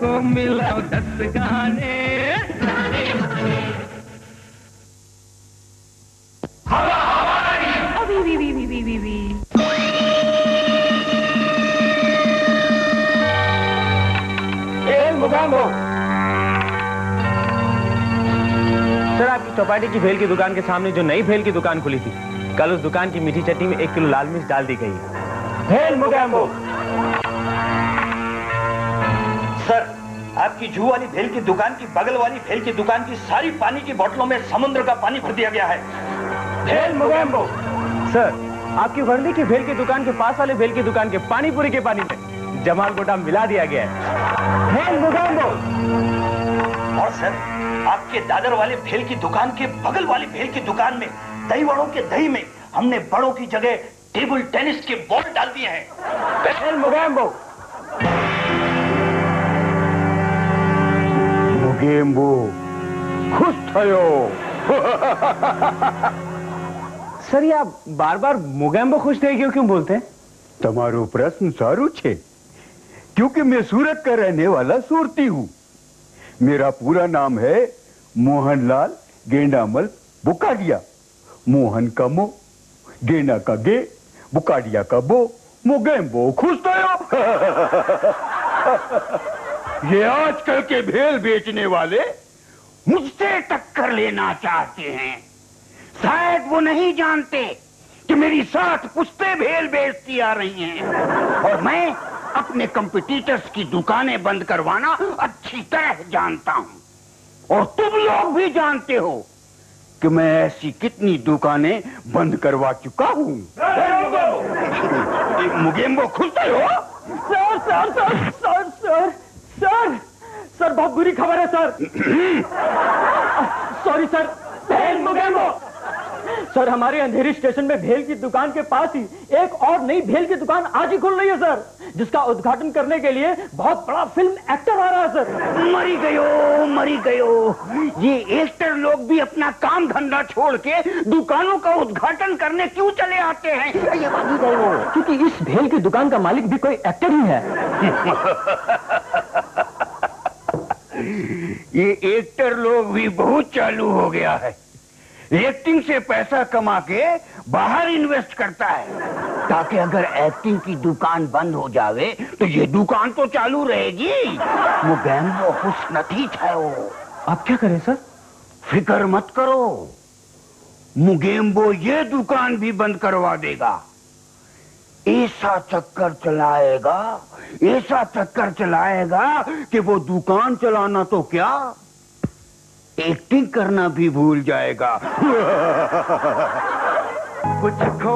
को मिला 10 गाने। सर, आपकी चौपाटी की भेल की दुकान के सामने जो नई भेल की दुकान खुली थी, कल उस दुकान की मीठी चटनी में 1 किलो लाल मिर्च डाल दी गई। भेल मुगैम्बो। सर, आपकी जू वाली भेल की दुकान की बगल वाली भेल की दुकान की सारी पानी की बोतलों में समुद्र का पानी भर दिया गया है। भेल मुगैम्बो। सर, आपकी वर्ली की भेल की दुकान के पास वाले भेल की दुकान के पानी पूरी के पानी में जमाल गोटा मिला दिया गया है। भेल मुगैम्बो। और सर, आपके दादर वाले भेल की दुकान के बगल वाली भेल की दुकान में दही वड़ों के दही में हमने बड़ों की जगह टेबल टेनिस के बॉल डाल दिए हैं। भेल मुगैम्बो। मुगैम्बो खुश थयो। सर, ये आप बार बार मुगैम्बो खुश थे क्यों बोलते हैं? तमारो प्रश्न सारू छे, क्योंकि मैं सूरत का रहने वाला सूरती हूँ। मेरा पूरा नाम है मोहनलाल गेंडामल बुकाडिया। मोहन का मो, गेंडा का गे, बुकाडिया का बो, मुगैम्बो खुश थयो। ये आजकल के भेल बेचने वाले मुझसे टक्कर लेना चाहते हैं। शायद वो नहीं जानते कि मेरी 7 पुश्तें भेल बेचती आ रही हैं और मैं अपने कंपटीटर्स की दुकानें बंद करवाना अच्छी तरह जानता हूं। और तुम लोग भी जानते हो कि मैं ऐसी कितनी दुकानें बंद करवा चुका हूं। मुगैम्बो खुश हो? Sir sir sir sir sir sir sir बहुत बुरी खबर है सर। Sorry sir. भेल मुगैम्बो। सर, हमारे अंधेरी स्टेशन में भेल की दुकान के पास ही एक और नई भेल की दुकान आज ही खुल रही है सर, जिसका उद्घाटन करने के लिए बहुत बड़ा फिल्म एक्टर आ रहा है सर। मरी गयो। ये एक्टर लोग भी अपना काम धंधा छोड़ के दुकानों का उद्घाटन करने क्यों चले आते हैं? ये मरी गयो क्योंकि इस भेल की दुकान का मालिक भी कोई एक्टर ही है। ये एक्टर लोग भी बहुत चालू हो गया है। एक्टिंग से पैसा कमा के बाहर इन्वेस्ट करता है, ताकि अगर एक्टिंग की दुकान बंद हो जावे तो ये दुकान तो चालू रहेगी। मुगैम्बो खुश नहीं था वो। आप क्या करें सर? फिक्र मत करो, मुगैम्बो ये दुकान भी बंद करवा देगा। ऐसा चक्कर चलाएगा कि वो दुकान चलाना तो क्या, एक्टिंग करना भी भूल जाएगा। कुछ खो।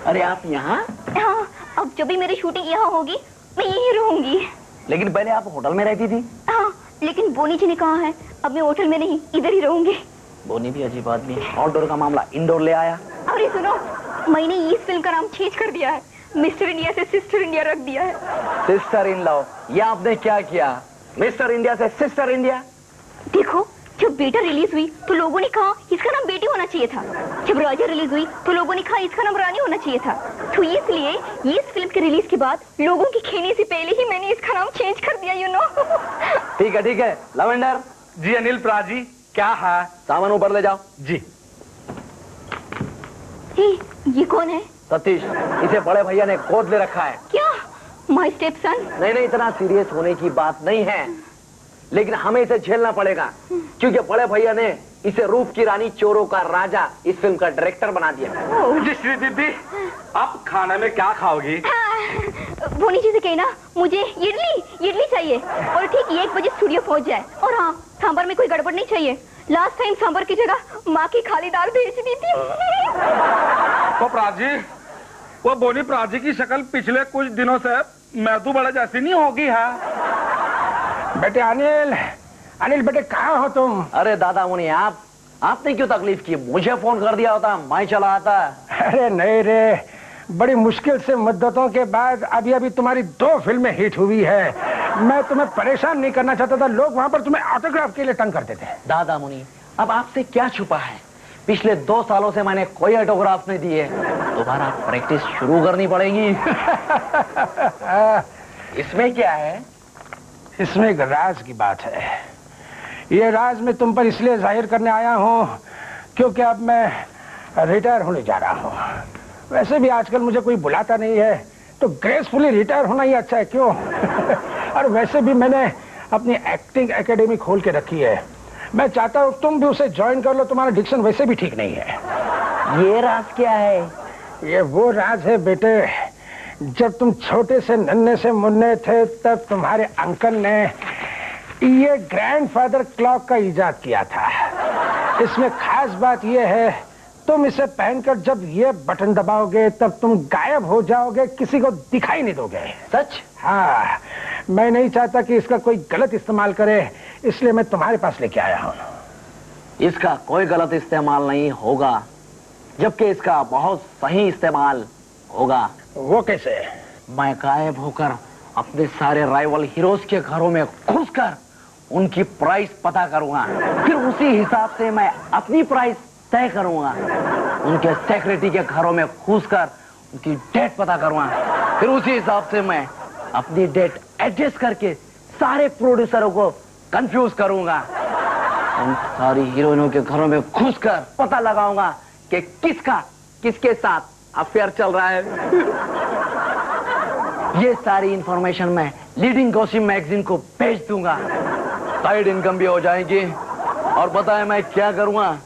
अरे आप यहाँ? हाँ, अब जब भी मेरी शूटिंग यहाँ होगी मैं यहीं रहूंगी। लेकिन पहले आप होटल में रहती थी। हाँ, लेकिन बोनी जी ने कहा है अब मैं होटल में नहीं इधर ही रहूंगी। बोनी भी अजीब आदमी है। आउटडोर का मामला इंडोर ले आया। अरे सुनो, मैंने इस फिल्म का नाम चेंज कर दिया है। मिस्टर इंडिया से सिस्टर इंडिया रख दिया है। सिस्टर इन लॉ, ये आपने क्या किया? मिस्टर इंडिया से सिस्टर इंडिया। देखो, जब बेटा रिलीज हुई तो लोगों ने कहा इसका नाम बेटी होना चाहिए था। जब राजा रिलीज हुई तो लोगों ने कहा इसका नाम रानी होना चाहिए था। तो इसलिए इस फिल्म के रिलीज के बाद लोगों की खेने से पहले ही मैंने इसका नाम चेंज कर दिया, यू नो। ठीक है। लवेंडर जी। अनिल प्रा जी, क्या है? सामान ऊपर ले जाओ। जी। ये कौन है? सतीश, इसे बड़े भैया ने गोद ले रखा है। क्या? माय स्टेप सन? नहीं, इतना सीरियस होने की बात नहीं है, लेकिन हमें इसे झेलना पड़ेगा क्योंकि बड़े भैया ने इसे रूप की रानी चोरों का राजा इस फिल्म का डायरेक्टर बना दिया। जी श्री दीदी, आप खाने में क्या खाओगी? बोनी जी से कहना मुझे इडली चाहिए और ठीक 1 बजे स्टूडियो पहुंच जाए। और हाँ, सांभर में कोई गड़बड़ नहीं चाहिए। लास्ट टाइम सांभर की जगह माँ की खाली दाल भेज दी थी। वो प्राजी, वो बोनी प्राजी की शक्ल पिछले कुछ दिनों से मैदू बड़ा जैसी नहीं होगी है? बेटे अनिल बेटे कहाँ हो तुम? अरे दादा मुनि, आपने क्यों तकलीफ की? मुझे फोन कर दिया होता, मैं चला आता। अरे नहीं रे, बड़ी मुश्किल से मुद्दतों के बाद अभी तुम्हारी 2 फिल्में हिट हुई है। मैं तुम्हें परेशान नहीं करना चाहता था, लोग वहाँ पर तुम्हें ऑटोग्राफ के लिए तंग करते थे। दादा मुनि, अब आपसे क्या छुपा है? पिछले 2 सालों से मैंने कोई ऑटोग्राफ नहीं दिए। दोबारा प्रैक्टिस शुरू करनी पड़ेगी। इसमें क्या है? इसमें एक राज की बात है। ये राज मैं तुम पर इसलिए जाहिर करने आया हूँ क्योंकि अब मैं रिटायर होने जा रहा हूँ। वैसे भी आजकल मुझे कोई बुलाता नहीं है, तो ग्रेसफुली रिटायर होना ही अच्छा है, क्यों? और वैसे भी मैंने अपनी एक्टिंग एकेडमी खोल के रखी है। मैं चाहता हूँ तुम भी उसे ज्वाइन कर लो, तुम्हारा डिक्शन वैसे भी ठीक नहीं है। ये राज क्या है? ये वो राज है बेटे, जब तुम छोटे से नन्हे से मुन्ने थे तब तुम्हारे अंकल ने ये ग्रैंडफादर क्लॉक का इजाद किया था। इसमें खास बात यह है, तुम इसे पहनकर जब ये बटन दबाओगे तब तुम गायब हो जाओगे, किसी को दिखाई नहीं दोगे। सच? हाँ, मैं नहीं चाहता कि इसका कोई गलत इस्तेमाल करे, इसलिए मैं तुम्हारे पास लेके आया हूँ। इसका कोई गलत इस्तेमाल नहीं होगा, जबकि इसका बहुत सही इस्तेमाल होगा। वो कैसे? मैं गायब होकर अपने सारे राइवल हीरोज के घरों में घुसकर उनकी प्राइस पता करूंगा, फिर उसी हिसाब से मैं अपनी प्राइस तय करूंगा। उनके सेक्रेटरी के घरों में घुसकर उनकी डेट पता करूंगा, फिर उसी हिसाब से मैं अपनी डेट एडजस्ट करके सारे प्रोड्यूसरों को कंफ्यूज करूंगा। उन सारी हीरोइनों के घरों में घुसकर पता लगाऊंगा कि किसका किसके साथ अफेयर चल रहा है। ये सारी इंफॉर्मेशन मैं लीडिंग गॉसिप मैगजीन को भेज दूंगा, साइड इनकम भी हो जाएगी। और बताएं मैं क्या करूंगा?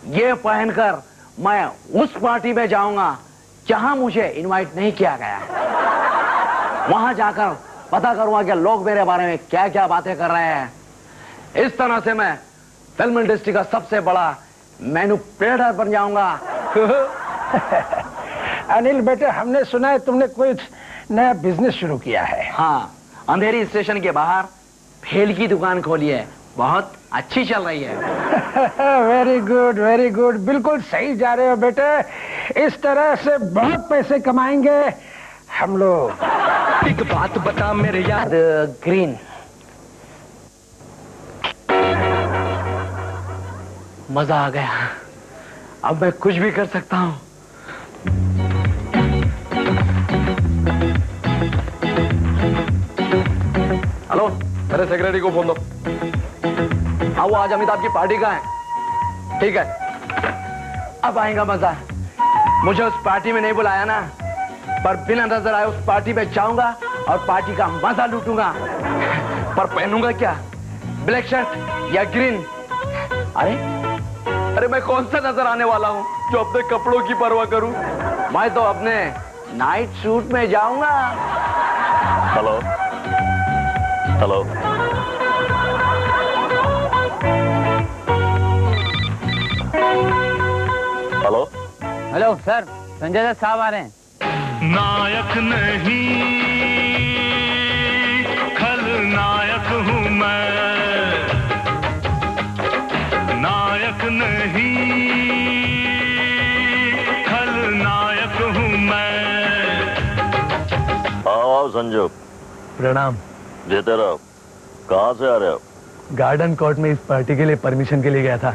ये पहनकर मैं उस पार्टी में जाऊंगा जहां मुझे इनवाइट नहीं किया गया। वहां जाकर पता करूंगा कि लोग मेरे बारे में क्या क्या बातें कर रहे हैं। इस तरह से मैं फिल्म इंडस्ट्री का सबसे बड़ा मैन्युपुलेटर बन जाऊंगा। अनिल बेटे, हमने सुना है तुमने कुछ नया बिजनेस शुरू किया है। हाँ, अंधेरी स्टेशन के बाहर भेल की दुकान खोली है, बहुत अच्छी चल रही है। वेरी गुड, वेरी गुड, बिल्कुल सही जा रहे हो बेटे। इस तरह से बहुत पैसे कमाएंगे हम लोग। एक बात बता मेरे यार। ग्रीन मजा आ गया, अब मैं कुछ भी कर सकता हूँ। हेलो, मेरे सेक्रेटरी को फोन दो। हाँ, वो आज अमिताभ की पार्टी का है। ठीक है, अब आएगा मजा। मुझे उस पार्टी में नहीं बुलाया ना, पर बिना नजर आए उस पार्टी में जाऊंगा और पार्टी का मजा लूटूंगा। पर पहनूंगा क्या, ब्लैक शर्ट या ग्रीन? अरे मैं कौन सा नजर आने वाला हूँ जो अपने कपड़ों की परवाह करूं? मैं तो अपने नाइट सूट में जाऊंगा। Hello hello, hello hello sir, Sanjay Dutt साहब आ रहे हैं। नायक नहीं खलनायक हूँ मैं, नायक नहीं खलनायक हूँ मैं। आओ संजू। प्रणाम। जीते रहो। कहाँ से आ रहे हो? गार्डन कोर्ट में इस पार्टी के लिए परमिशन के लिए गया था।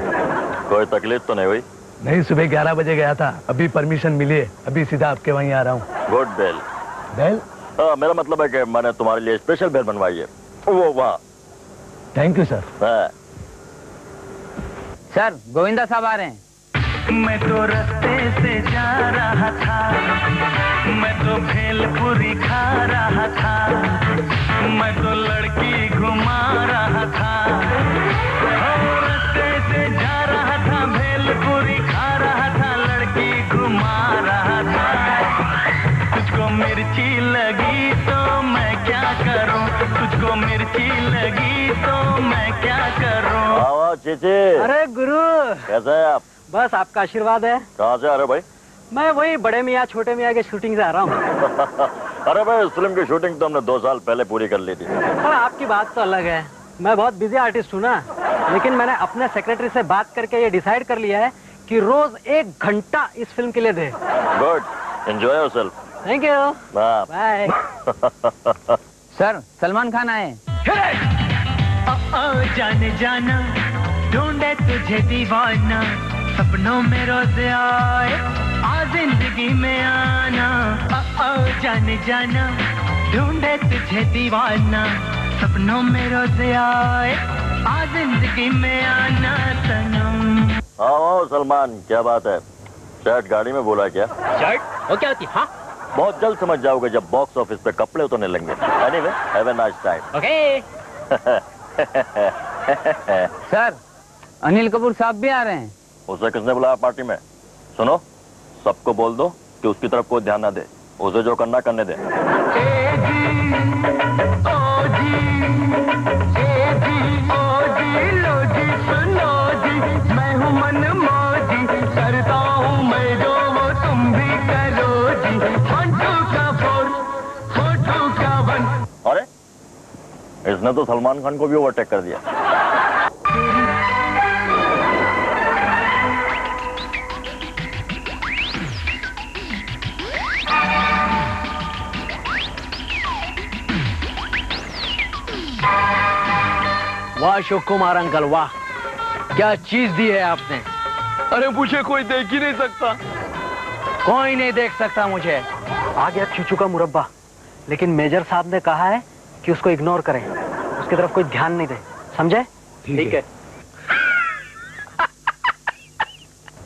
कोई तकलीफ तो नहीं हुई? नहीं, सुबह 11 बजे गया था, अभी परमिशन मिली है, अभी सीधा आपके वहीं आ रहा हूँ। Good bell. बेल? हाँ, मेरा मतलब है कि मैंने तुम्हारे लिए स्पेशल बेल बनवाई है, वो वहाँ। Thank you sir. हाँ। सर, गोविंदा साहब आ रहे हैं। मैं तो रास्ते से जा रहा था, मैं तो भेलपुरी खा रहा था, मैं तो लड़की घुमा रहा था। रास्ते से जा रहा था, भेलपुरी खा रहा था, लड़की घुमा रहा था। तुझको मिर्ची लगी तो मैं क्या करूं, तुझको मिर्ची लगी तो मैं क्या करूं। आओ चीची। अरे गुरु, कैसे है आप? बस आपका आशीर्वाद है। कहाँ से आ रहे हो भाई? मैं वही बड़े मियाँ छोटे मियाँ के शूटिंग से आ रहा हूँ। अरे भाई, इस फिल्म की शूटिंग तो हमने 2 साल पहले पूरी कर ली थी। पर आपकी बात तो अलग है, मैं बहुत बिजी आर्टिस्ट हूँ ना, लेकिन मैंने अपने सेक्रेटरी से बात करके ये डिसाइड कर लिया है कि रोज 1 घंटा इस फिल्म के लिए दे। Good, enjoy yourself. Thank you, bye. Sir, Salman Khan आए। जाने जाना ढूंढे तुझे दीवाना, सपनों में रोज आए आ जिंदगी में आना जाने जाना ढूंढे तुझे दीवाना सपनों में रोज आए आ जिंदगी में आना सनम। हाँ सलमान, क्या बात है? शर्ट गाड़ी में बोला क्या? शर्ट वो क्या होती है? हाँ बहुत जल्द समझ जाओगे जब बॉक्स ऑफिस पे कपड़े उतरने लगेंगे। Anyway, have a nice time. Okay. Sir, Anil Kapoor साहब भी आ रहे हैं। उसे किसने बुलाया पार्टी में? सुनो, सबको बोल दो कि उसकी तरफ कोई ध्यान ना दे, उसे जो करना करने दे। मैं हूँ मन मौजी करता हूँ मैं जो वो तुम भी करो जी। 1 2 का 4 4 2 का 1। अरे इसने तो सलमान खान को भी ओवरटेक कर दिया। वाह अशोक कुमार अंकल, वाह क्या चीज दी है आपने। अरे मुझे कोई देख ही नहीं सकता। कोई नहीं देख सकता मुझे। आ गया चूचू का मुरब्बा, लेकिन मेजर साहब ने कहा है कि उसको इग्नोर करें, उसकी तरफ कोई ध्यान नहीं दे, समझे? ठीक है।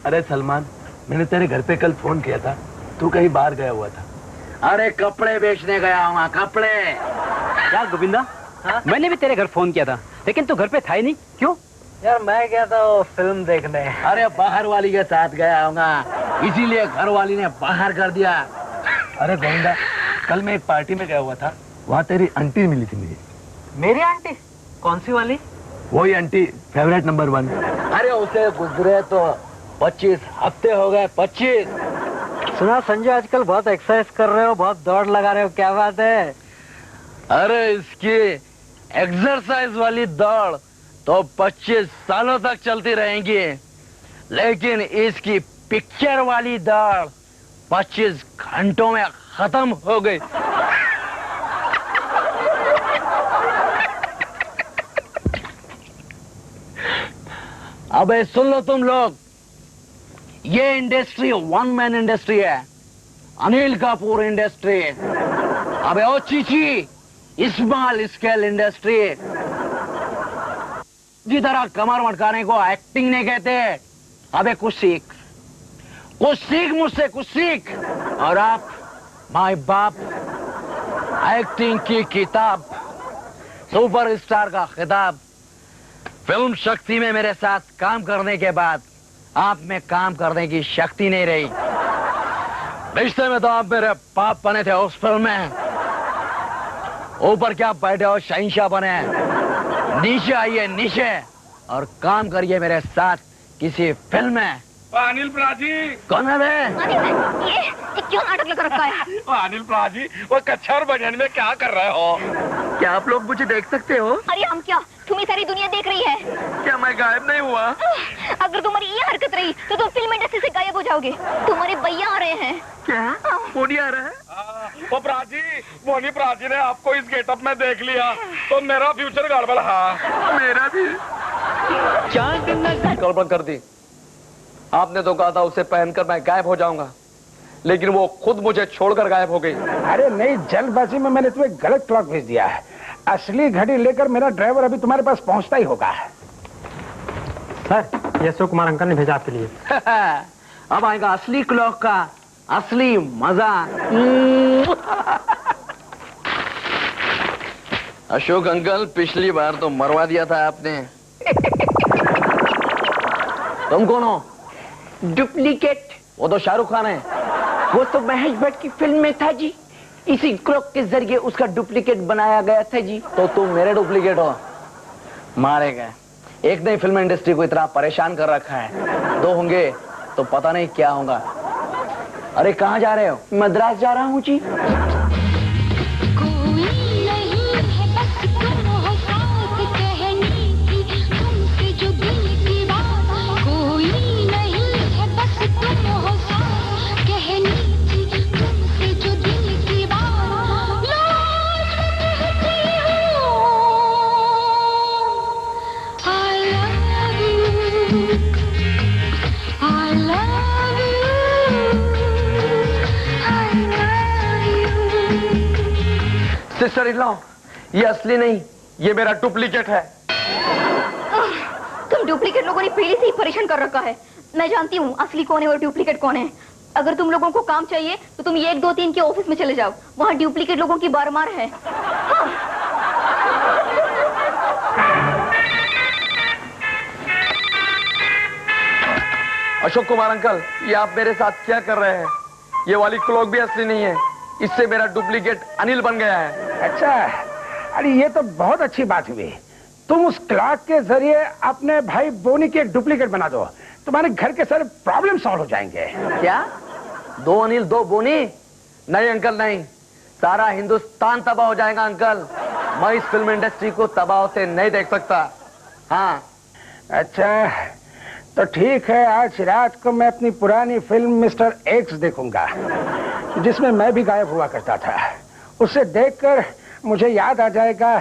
अरे सलमान, मैंने तेरे घर पे कल फोन किया था, तू कहीं बाहर गया हुआ था। अरे कपड़े बेचने गया हूँ, कपड़े। क्या गोविंदा, मैंने भी तेरे घर फोन किया था, लेकिन तू घर पे था ही नहीं, क्यों? यार मैं गया था वो फिल्म देखने। अरे बाहर वाली के साथ गया होगा, इसीलिए घर वाली ने बाहर कर दिया। अरे गोविंदा, कल मैं एक पार्टी में गया हुआ था, वहाँ तेरी आंटी मिली थी मुझे। मेरी आंटी? कौन सी वाली? वही आंटी, फेवरेट नंबर 1। अरे उसे गुजरे तो 25 हफ्ते हो गए। 25। सुना संजय आजकल बहुत एक्सरसाइज कर रहे हो, बहुत दौड़ लगा रहे हो, क्या बात है? अरे इसकी एक्सरसाइज वाली दौड़ तो 25 सालों तक चलती रहेंगी, लेकिन इसकी पिक्चर वाली दौड़ 25 घंटों में खत्म हो गई। अबे सुन लो तुम लोग, ये इंडस्ट्री 1 मैन इंडस्ट्री है, अनिल कपूर इंडस्ट्री। अबे ओ चीची, स्मॉल स्केल इंडस्ट्री। जिस तरह कमर मटकाने को एक्टिंग नहीं कहते। अबे कुछ सीख मुझसे, कुछ सीख। और आप माय बाप, एक्टिंग की किताब, सुपरस्टार का खिताब। फिल्म शक्ति में मेरे साथ काम करने के बाद आप में काम करने की शक्ति नहीं रही। रिश्ते में तो आप मेरे बाप बने थे उस फिल्म में, ऊपर क्या बैठे हो शहंशाह बने। नीचे आइए नीचे और काम करिए मेरे साथ किसी फिल्म में। अनिल प्राजी। कौन है बे? ये क्यों नाटक लगा रखा है? अनिल प्राजी, वो कच्छा और बनियान में क्या कर रहे हो? क्या आप लोग मुझे देख सकते हो? अरे हम क्या, तुम्हें सारी दुनिया देख रही है। क्या मैं गायब नहीं हुआ? अगर तुम्हारी ये हरकत रही तो तुम फिल्म इंडस्ट्री से गायब हो जाओगे। तुम्हारे भैया आ रहे हैं। क्या मोनी आ रहा है? वो प्राजी, मोनी प्राजी ने आपको इस गेटअप में देख लिया तो मेरा फ्यूचर गड़बड़। हाँ मेरा भी। गड़बड़ कर दी। आपने तो कहा था उसे पहनकर मैं गायब हो जाऊंगा, लेकिन वो खुद मुझे छोड़कर गायब हो गई। अरे नहीं, जल्दबाजी में मैंने तुम्हें गलत क्लॉक भेज दिया है। असली घड़ी लेकर मेरा ड्राइवर अभी तुम्हारे पास पहुंचता ही होगा। सर, ये अशोक कुमार अंकल ने भेजा आपके लिए। अब आएगा असली क्लॉक का असली मजा। अशोक अंकल, पिछली बार तो मरवा दिया था आपने। तुम कौन हो? डुप्लीकेट। वो तो शाहरुख खान है। वो तो महेश भट्ट की फिल्म में था जी, इसी क्लॉक के जरिए उसका डुप्लीकेट बनाया गया था जी। तो तुम मेरे डुप्लीकेट हो। मारे गए। एक ने फिल्म इंडस्ट्री को इतना परेशान कर रखा है, 2 होंगे तो पता नहीं क्या होगा। अरे कहाँ जा रहे हो? मद्रास जा रहा हूँ जी। I सिस्टर इन लॉ, ये असली नहीं, ये मेरा डुप्लीकेट है। तुम डुप्लीकेट लोगों ने पहले से ही परेशान कर रखा है। मैं जानती हूँ असली कौन है और डुप्लीकेट कौन है। अगर तुम लोगों को काम चाहिए तो तुम 1, 2, 3 के ऑफिस में चले जाओ, वहाँ डुप्लीकेट लोगों की बारमार है। हाँ। अशोक कुमार अंकल, ये आप मेरे साथ क्या कर रहे हैं? ये वाली क्लॉक भी असली नहीं है, इससे मेरा डुप्लीकेट अनिल बन गया है। अच्छा, अरे ये तो बहुत अच्छी बात हुई। तुम उस क्लॉक के जरिए अपने भाई बोनी के डुप्लीकेट बना दो, तुम्हारे घर के सारे प्रॉब्लम सॉल्व हो जाएंगे। क्या 2 अनिल 2 बोनी? नहीं अंकल नहीं, सारा हिंदुस्तान तबाह हो जाएगा अंकल। मैं इस फिल्म इंडस्ट्री को तबाह होते नहीं देख सकता। हाँ। अच्छा तो ठीक है, आज रात को मैं अपनी पुरानी फिल्म मिस्टर एक्स देखूंगा, जिसमें मैं भी गायब हुआ करता था। उसे देखकर मुझे याद आ जाएगा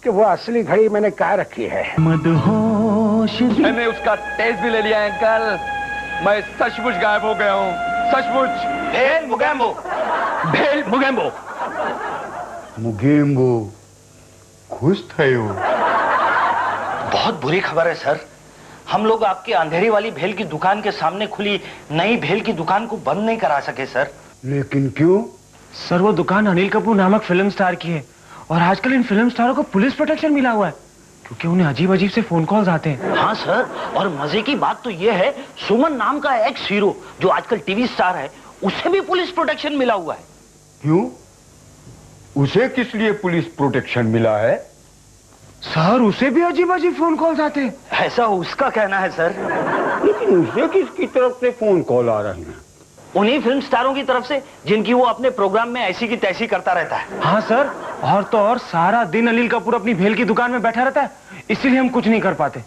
कि वो असली घड़ी मैंने कहाँ रखी है। मदहोश मैंने उसका टेस्ट भी ले लिया है अंकल, मैं सचमुच गायब हो गया हूँ, सचमुच। भेल मुगेम्बो, भेल मुगेम्बो। मुगेम्बो खुश थे हो? बहुत बुरी खबर है सर। हम लोग आपकी अंधेरी वाली भेल की दुकान के सामने खुली नई भेल की दुकान को बंद नहीं करा सके सर। लेकिन क्यों? सर वो दुकान अनिल कपूर नामक फिल्म स्टार की है और आजकल इन फिल्म स्टारों को पुलिस प्रोटेक्शन मिला हुआ है क्योंकि उन्हें अजीब अजीब से फोन कॉल्स आते हैं। हाँ सर, और मजे की बात तो ये है, सुमन नाम का एक्स हीरो जो आजकल टीवी स्टार है, उसे भी पुलिस प्रोटेक्शन मिला हुआ है। क्यों? उसे किस लिए पुलिस प्रोटेक्शन मिला है? सर उसे भी अजीब अजीब फोन कॉल्स आते हैं। ऐसा उसका कहना है सर। लेकिन उसे किसकी तरफ से फोन कॉल आ रहे हैं? उन्हीं फिल्म स्टारों की तरफ से जिनकी वो अपने प्रोग्राम में ऐसी की तैसी करता रहता है। हाँ सर, और तो और सारा दिन अनिल कपूर अपनी भेल की दुकान में बैठा रहता है, इसीलिए हम कुछ नहीं कर पाते।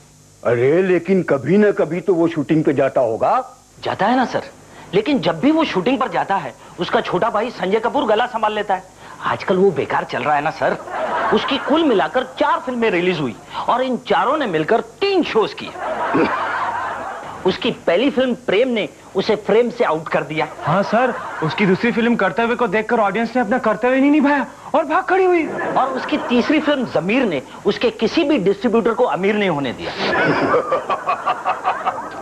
अरे लेकिन कभी न कभी तो वो शूटिंग पे जाता होगा। जाता है ना सर, लेकिन जब भी वो शूटिंग पर जाता है उसका छोटा भाई संजय कपूर गला संभाल लेता है। आजकल वो बेकार चल रहा है ना सर। उसकी कुल मिलाकर 4 फिल्में रिलीज हुई और इन चारों ने मिलकर 3 शोज किए। उसकी पहली फिल्म प्रेम ने उसे फ्रेम से आउट कर दिया। हाँ सर, उसकी दूसरी फिल्म कर्तव्य को देखकर ऑडियंस ने अपना कर्तव्य नहीं निभाया और भाग खड़ी हुई। और उसकी तीसरी फिल्म जमीर ने उसके किसी भी डिस्ट्रीब्यूटर को अमीर नहीं होने दिया।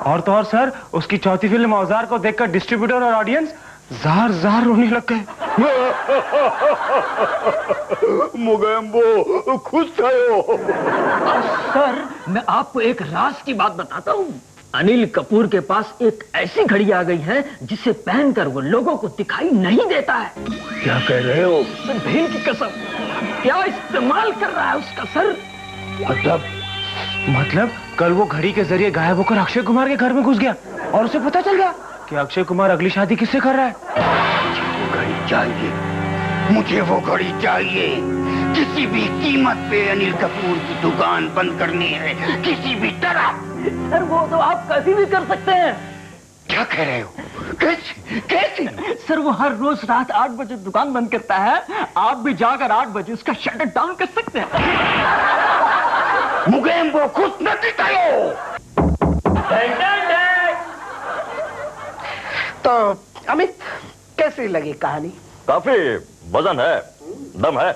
और तो और सर, उसकी चौथी फिल्म औजार को देखकर डिस्ट्रीब्यूटर और ऑडियंस जार जार रोने लग गए। मुगेम्बो खुश थे हो? सर मैं आपको एक राज की बात बताता हूँ। अनिल कपूर के पास एक ऐसी घड़ी आ गई है जिसे पहनकर वो लोगों को दिखाई नहीं देता है। क्या कह रहे हो? सर भेल की कसम, क्या इस्तेमाल कर रहा है उसका सर। मतलब कल वो घड़ी के जरिए गायब होकर अक्षय कुमार के घर में घुस गया और उसे पता चल गया कि अक्षय कुमार अगली शादी किससे कर रहा है। वो घड़ी चाहिए, मुझे वो घड़ी चाहिए। किसी भी कीमत पे अनिल कपूर की दुकान बंद करनी है, किसी भी तरह। सर वो तो आप कैसे भी कर सकते हैं। क्या कह रहे हो? कैसे? कैसे? सर वो हर रोज रात 8 बजे दुकान बंद करता है, आप भी जाकर 8 बजे उसका शटर डाउन कर सकते हैं। मुगेम्बो खुश न दिखाओ। तो अमित कैसी लगी कहानी? काफी वजन है, दम है।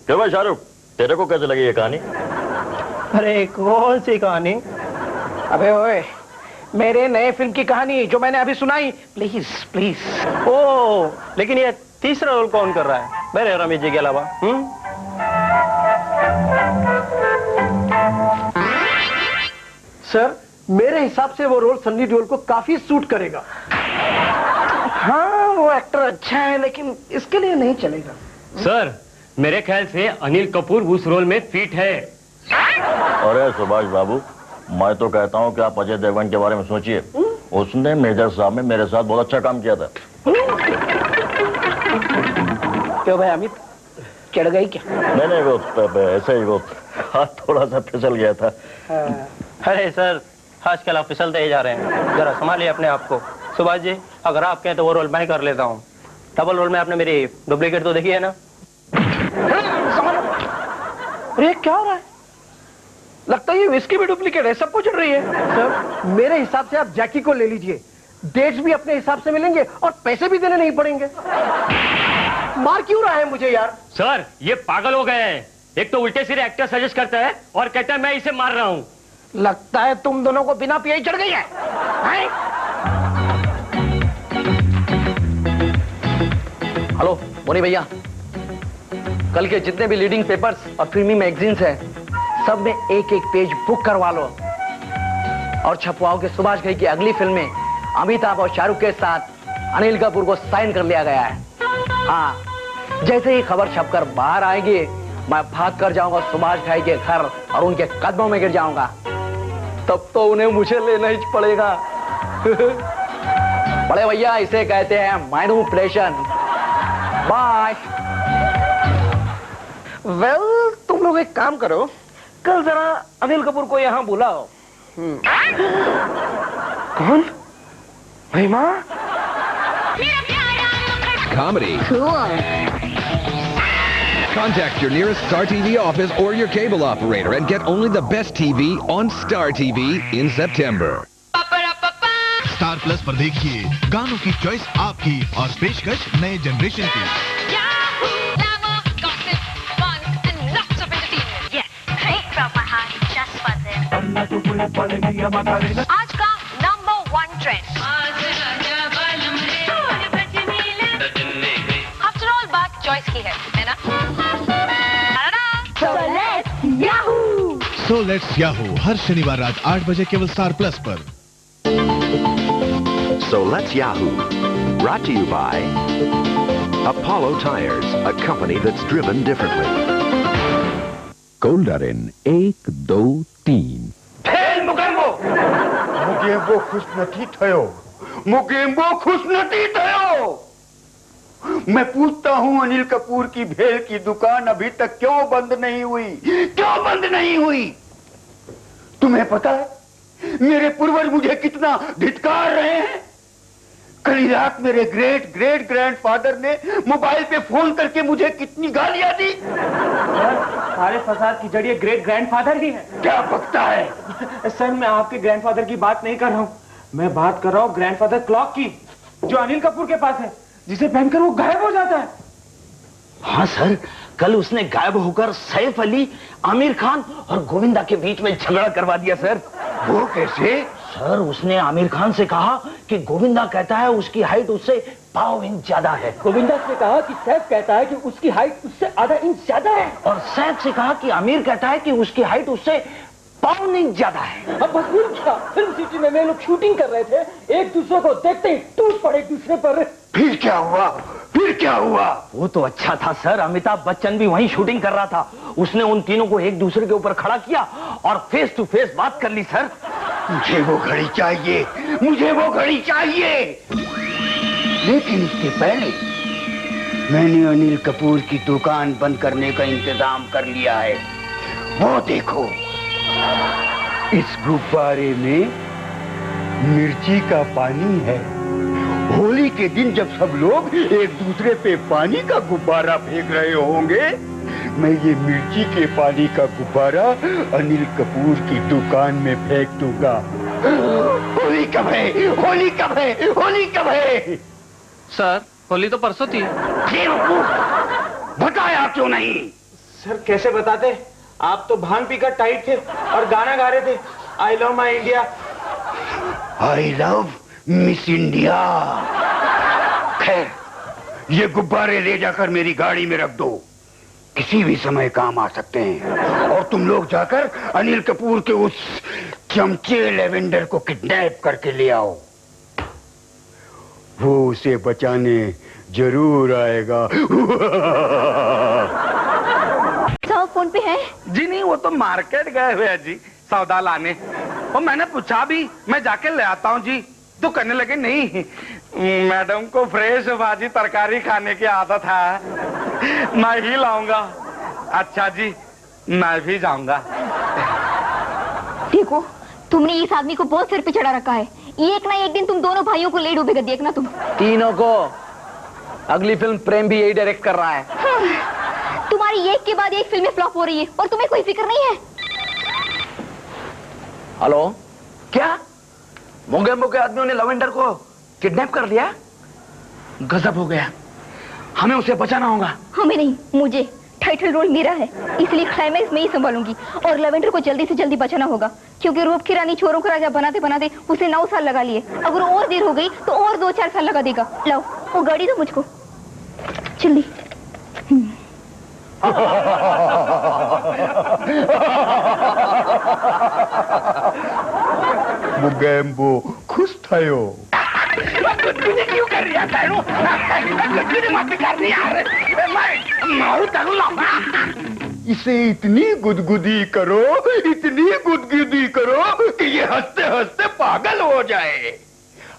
क्यों भाई शाहरुख, तेरे को कैसे लगी ये कहानी? अरे कौन सी कहानी? अबे ओए, मेरे नए फिल्म की कहानी जो मैंने अभी सुनाई, प्लीज प्लीज। ओ, लेकिन ये तीसरा रोल कौन कर रहा है मेरे रमेश जी के अलावा? सर मेरे हिसाब से वो रोल सन्नी देओल को काफी सूट करेगा। हाँ वो एक्टर अच्छा है, लेकिन इसके लिए नहीं चलेगा। सर मेरे ख्याल से अनिल कपूर उस रोल में फिट है। अरे सुभाष बाबू, मैं तो कहता हूँ कि आप अजय देवगन के बारे में सोचिए। उसने मेजर साहब में मेरे साथ बहुत अच्छा काम किया था। क्यों भाई अमित, चढ़ गई क्या? नहीं वो ऐसे ही वो हाथ थोड़ा सा फिसल गया था। अरे सर आजकल आप फिसलते ही जा रहे हैं, जरा संभालिए अपने आप को। सुभाष जी अगर आप कहें तो वो रोल मैं कर लेता हूँ। डबल रोल में आपने मेरी डुप्लीकेट तो देखी है ना? अरे क्या हो रहा है? लगता है ये विस्की भी डुप्लीकेट है, सब कुछ चढ़ रही है। सर मेरे हिसाब से आप जैकी को ले लीजिए, डेट्स भी अपने हिसाब से मिलेंगे और पैसे भी देने नहीं पड़ेंगे। मार क्यों रहा है मुझे यार? सर ये पागल हो गए हैं। एक तो उल्टे सिरे एक्टर सजेस्ट करता है और कहता है मैं इसे मार रहा हूँ। लगता है तुम दोनों को बिना पिए चढ़ गई है, हैं? हेलो बोनी भैया, कल के जितने भी लीडिंग पेपर्स और फिल्मी मैगजीन्स हैं, सब में एक एक पेज बुक करवा लो और छपवाओ के सुभाष घई की अगली फिल्म में अमिताभ और शाहरुख के साथ अनिल कपूर को साइन कर लिया गया है। हाँ, जैसे ही खबर छपकर बाहर आएगी, मैं भाग कर जाऊंगा सुभाष घई के घर और उनके कदमों में गिर जाऊंगा। तब तो उन्हें मुझे लेना ही पड़ेगा। बड़े भैया, इसे कहते हैं मैनिपुलेशन। बाय। वेल, तुम लोग एक काम करो, कल जरा अनिल कपूर को यहाँ बुलाओ। कौन? महिमा? Comedy. Cool. Contact your nearest Star TV office or your cable operator and get only the best TV on Star TV in September. Star plus पर देखिए गानों की चॉइस आपकी और पेशकश नए जनरेशन की। आज का नंबर 1 ट्रेंड। आफ्टर ऑल बात चॉइस की है ना? सो लेट्स याहू हर शनिवार रात 8 बजे केवल स्टार प्लस पर। So let's Yahoo! Brought to you by Apollo Tires, a company that's driven differently. Goldarin 1, 2, 3. Mogambo खुशनसी थयो। मुगेम्बो खुशनसी थयो। मैं पूछता हूँ अनिल कपूर की भेल की दुकान अभी तक क्यों बंद नहीं हुई? क्यों बंद नहीं हुई? तुम्हें पता है मेरे पूर्वज मुझे कितना धिक्कार रहे हैं? कल रात मेरे ग्रेट ग्रेट ग्रैंडफादर ने मोबाइल पे फोन करके मुझे कितनी गालियां दी। सारे फसाद की जड़ ये ग्रेट ग्रैंडफादर ही है। क्या बकता है? सर, मैं आपके ग्रैंडफादर की बात नहीं कर रहा हूँ, मैं बात कर रहा हूँ ग्रैंडफादर क्लॉक की, जो अनिल कपूर के पास है, जिसे पहनकर वो गायब हो जाता है। हाँ सर, कल उसने गायब होकर सैफ अली, आमिर खान और गोविंदा के बीच में झगड़ा करवा दिया सर। वो कैसे? सर, उसने आमिर खान से कहा कि गोविंदा कहता है उसकी हाइट उससे 5 इंच ज्यादा है। गोविंदा से कहा कि सैफ कहता है कि उसकी हाइट उससे आधा इंच ज्यादा है। और सैफ से कहा कि आमिर कहता है कि उसकी हाइट उससे 5 इंच ज्यादा है। अब बस क्या, फिल्म सिटी में वे लोग शूटिंग कर रहे थे, एक दूसरे को देखते ही टूट पड़े एक दूसरे पर। फिर क्या हुआ? फिर क्या हुआ? वो तो अच्छा था सर, अमिताभ बच्चन भी वहीं शूटिंग कर रहा था। उसने उन तीनों को एक दूसरे के ऊपर खड़ा किया और फेस टू फेस बात कर ली सर। मुझे वो घड़ी चाहिए, मुझे वो घड़ी चाहिए। लेकिन इसके पहले मैंने अनिल कपूर की दुकान बंद करने का इंतजाम कर लिया है। वो देखो, इस गुब्बारे में मिर्ची का पानी है। होली के दिन जब सब लोग एक दूसरे पे पानी का गुब्बारा फेंक रहे होंगे, मैं ये मिर्ची के पानी का गुब्बारा अनिल कपूर की दुकान में फेंक दूंगा। होली कब है? होली कब है? होली कब है? सर, होली तो परसों थी। बताया क्यों नहीं? सर, कैसे बताते? आप तो भांग पीकर टाइट थे और गाना गा रहे थे, I love my India. I love miss India. खैर, ये गुब्बारे ले जाकर मेरी गाड़ी में रख दो, किसी भी समय काम आ सकते हैं। और तुम लोग जाकर अनिल कपूर के उस चमचे लेवेंडर को किडनैप करके ले आओ। वो उसे बचाने जरूर आएगा। साहब फोन पे है? जी नहीं, वो तो मार्केट गए हुए हैं जी सौदा लाने। और मैंने पूछा भी, मैं जाके ले आता हूँ जी। तो कहने लगे नहीं, मैडम को फ्रेश भाजी तरकारी खाने की आदत है, मैं ही लाऊंगा। अच्छा जी, मैं भी जाऊंगा। देखो, तुमने इस आदमी को बहुत सिर पे चढ़ा रखा है। एक ना एक दिन तुम दोनों भाइयों को ले डूबेगा, देखना तुम। तीनों को। अगली फिल्म प्रेम भी यही डायरेक्ट कर रहा है। तुम्हारी एक के बाद एक फिल्में फ्लॉप हो रही है और तुम्हें कोई फिक्र नहीं है। हेलो, क्या मोगेम्बो के आदमियों ने लवेंडर को किडनैप कर लिया? गजब हो गया। हमें उसे बचाना होगा। हमें नहीं, मुझे। टाइटल रोल मेरा है, इसलिए क्लाइमैक्स में ही संभालूंगी। और लेवेंडर को जल्दी से जल्दी बचाना होगा, क्योंकि रूप की रानी चोरों को राजा बनाते बनाते उसे 9 साल लगा लिए। अगर और देर हो गई तो और 2-4 साल लगा देगा। लाओ वो गाड़ी दो मुझको, जल्दी। मुगेम्बो खुश थयो। तुझे क्यों कर रही है तैरू? तुझे मत कर रही यार, मैं मारू तगला। इसे इतनी गुदगुदी करो, इतनी गुदगुदी करो कि ये हंसते हंसते पागल हो जाए।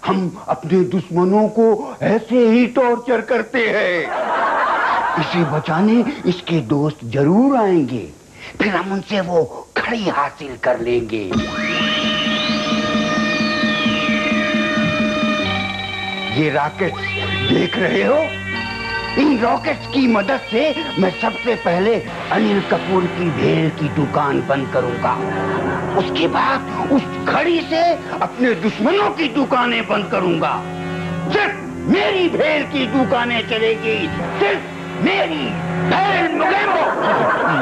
हम अपने दुश्मनों को ऐसे ही टॉर्चर करते हैं। इसे बचाने इसके दोस्त जरूर आएंगे, फिर हम उनसे वो घड़ी हासिल कर लेंगे। ये रॉकेट्स देख रहे हो? इन रॉकेट्स की मदद से मैं सबसे पहले अनिल कपूर की भेल की दुकान बंद करूंगा। उसके बाद उस घड़ी से अपने दुश्मनों की दुकानें बंद करूंगा। सिर्फ मेरी भेल की दुकानें चलेगी, सिर्फ मेरी भेल। मुगेम्बो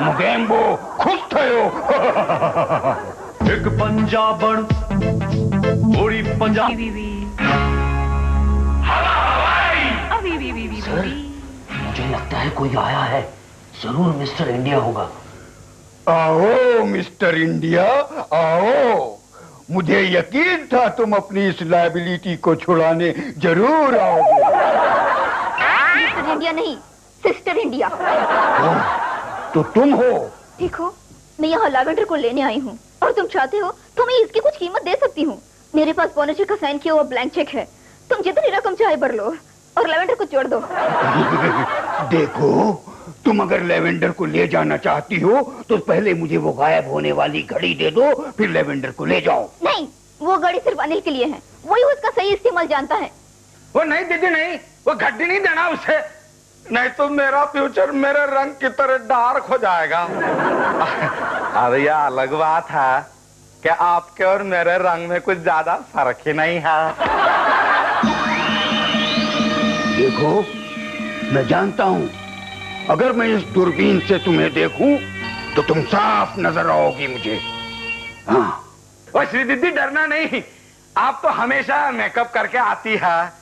मुगेम्बो खुश थयो। एक पंजाबन थोड़ी पंजाबी सर, मुझे लगता है कोई आया है, जरूर मिस्टर इंडिया होगा। आओ मिस्टर इंडिया आओ। मुझे यकीन था तुम अपनी इस लायबिलिटी को छुड़ाने जरूर आओगे। मिस्टर इंडिया नहीं, सिस्टर इंडिया। तो तुम हो? देखो, मैं यहाँ लैवेंडर को लेने आई हूँ, और तुम चाहते हो तो मैं इसकी कुछ कीमत दे सकती हूँ। मेरे पास बोनस का साइन किया हुआ ब्लैंक चेक है, तुम जितनी रकम चाहे भर लो और लेवेंडर को छोड़ दो। देखो, तुम अगर लेवेंडर को ले जाना चाहती हो तो पहले मुझे वो गायब होने वाली घड़ी दे दो, फिर लेवेंडर को ले जाओ। नहीं, वो घड़ी सिर्फ अनिल के लिए है, वही उसका सही इस्तेमाल जानता है। वो नहीं दीदी नहीं, वो घड़ी नहीं देना उसे, नहीं तो मेरा फ्यूचर मेरे रंग की तरह डार्क हो जाएगा। अरे यह अलग बात है कि आपके और मेरे रंग में कुछ ज्यादा फर्क ही नहीं है। देखो, मैं जानता हूँ अगर मैं इस दूरबीन से तुम्हें देखूं तो तुम साफ नजर आओगी मुझे। हाँ। और श्री दीदी डरना नहीं, आप तो हमेशा मेकअप करके आती है,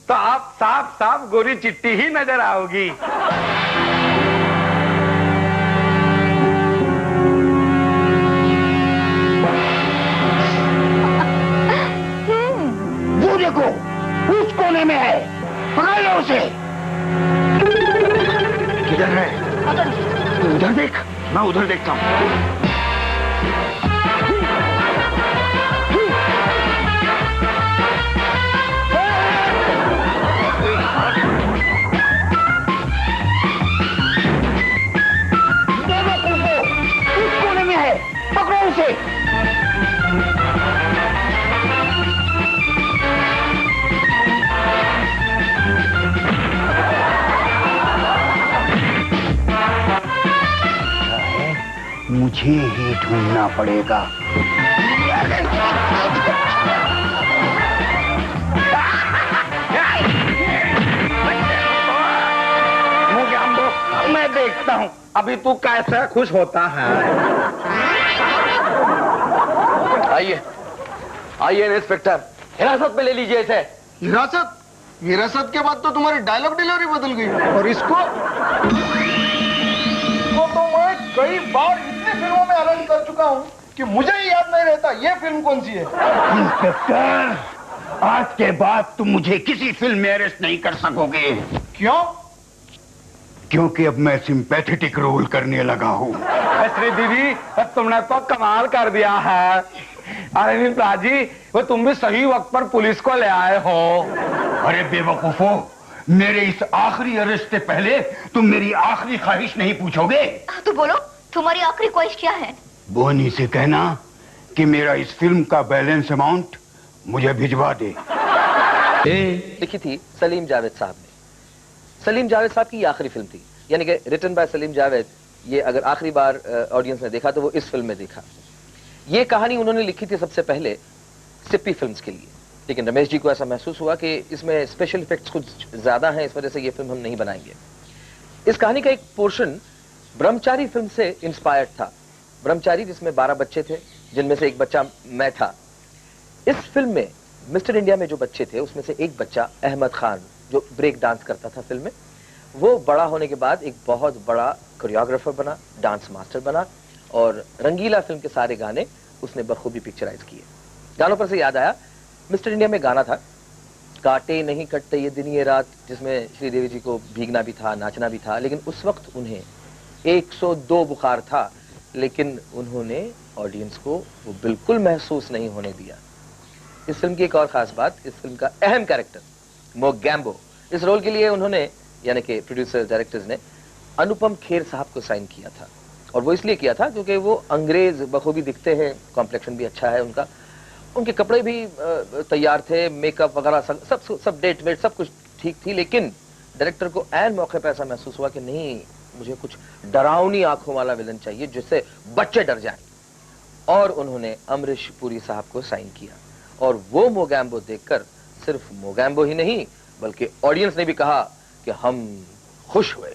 तो आप साफ साफ गोरी चिट्टी ही नजर आओगी। वो देखो, उस कोने में है, पकड़ लो उसे। किधर है? उधर देख, मैं उधर देखता हूँ। उस कोने में है, पकड़ो उसे। मुझे ही ढूंढना पड़ेगा। मैं देखता हूँ अभी तू कैसे खुश होता है। आइए आइए इंस्पेक्टर, हिरासत में ले लीजिए इसे। हिरासत? हिरासत के बाद तो तुम्हारी डायलॉग डिलीवरी बदल गई। और इसको तो मैं कई बार इतनी फिल्मों में ऐलान कर चुका हूँ कि मुझे ही याद नहीं रहता ये फिल्म कौन सी है। इंस्पेक्टर, आज के बाद तुम मुझे किसी फिल्म में अरेस्ट नहीं कर सकोगे। क्यों? क्योंकि अब मैं सिंपैथेटिक रोल करने लगा हूँ। श्री दीदी, तुमने तो कमाल कर दिया है। अरे मित्रा जी, वो तुम भी सही वक्त पर पुलिस को ले आए हो। अरे बेवकूफो, मेरे इस आखिरी अरेस्ट से पहले तुम मेरी आखिरी ख्वाहिश नहीं पूछोगे? तो बोलो, तुम्हारी आखिरी ख्वाहिश क्या है? बोनी से कहना कि मेरा इस फिल्म का बैलेंस अमाउंट मुझे भिजवा दे। लिखी थी सलीम जावेद साहब ने। सलीम जावेद साहब की ये आखिरी फिल्म थी, यानी कि रिटन बाय सलीम जावेद। ये अगर आखिरी बार ऑडियंस ने देखा तो वो इस फिल्म में देखा। ये कहानी उन्होंने लिखी थी सबसे पहले सिप्पी फिल्म्स के लिए, लेकिन रमेश जी को ऐसा महसूस हुआ कि इसमें स्पेशल इफेक्ट्स कुछ ज्यादा हैं, इस वजह से ये फिल्म हम नहीं बनाएंगे। इस कहानी का एक पोर्शन ब्रह्मचारी फिल्म से इंस्पायर्ड था। ब्रह्मचारी जिसमें 12 बच्चे थे, जिनमें से एक बच्चा मैं था। इस फिल्म में मिस्टर इंडिया में जो बच्चे थे उसमें से एक बच्चा अहमद खान, जो ब्रेक डांस करता था फिल्म में, वो बड़ा होने के बाद एक बहुत बड़ा कोरियोग्राफर बना, डांस मास्टर बना और रंगीला फिल्म के सारे गाने उसने बखूबी पिक्चराइज किए। गानों पर से याद आया, मिस्टर इंडिया में गाना था काटे नहीं कटते ये दिन ये रात, जिसमें श्रीदेवी जी को भीगना भी था, नाचना भी था, लेकिन उस वक्त उन्हें 102 बुखार था, लेकिन उन्होंने ऑडियंस को वो बिल्कुल महसूस नहीं होने दिया। इस फिल्म की एक और खास बात, इस फिल्म का अहम कैरेक्टर मोगैम्बो, इस रोल के लिए उन्होंने यानी कि प्रोड्यूसर डायरेक्टर्स ने अनुपम खेर साहब को साइन किया था। और वो इसलिए किया था क्योंकि वो अंग्रेज बखूबी दिखते हैं, कॉम्प्लेक्शन भी अच्छा है उनका, उनके कपड़े भी तैयार थे, मेकअप वगैरह सब डेट वेट सब कुछ ठीक थी, लेकिन डायरेक्टर को ऐन मौके पर ऐसा महसूस हुआ कि नहीं, मुझे कुछ डरावनी आंखों वाला विलन चाहिए जिससे बच्चे डर जाएं। और उन्होंने अमरीश पुरी साहब को साइन किया और वो मोगैम्बो देखकर सिर्फ मोगैम्बो ही नहीं बल्कि ऑडियंस ने भी कहा कि हम खुश हुए।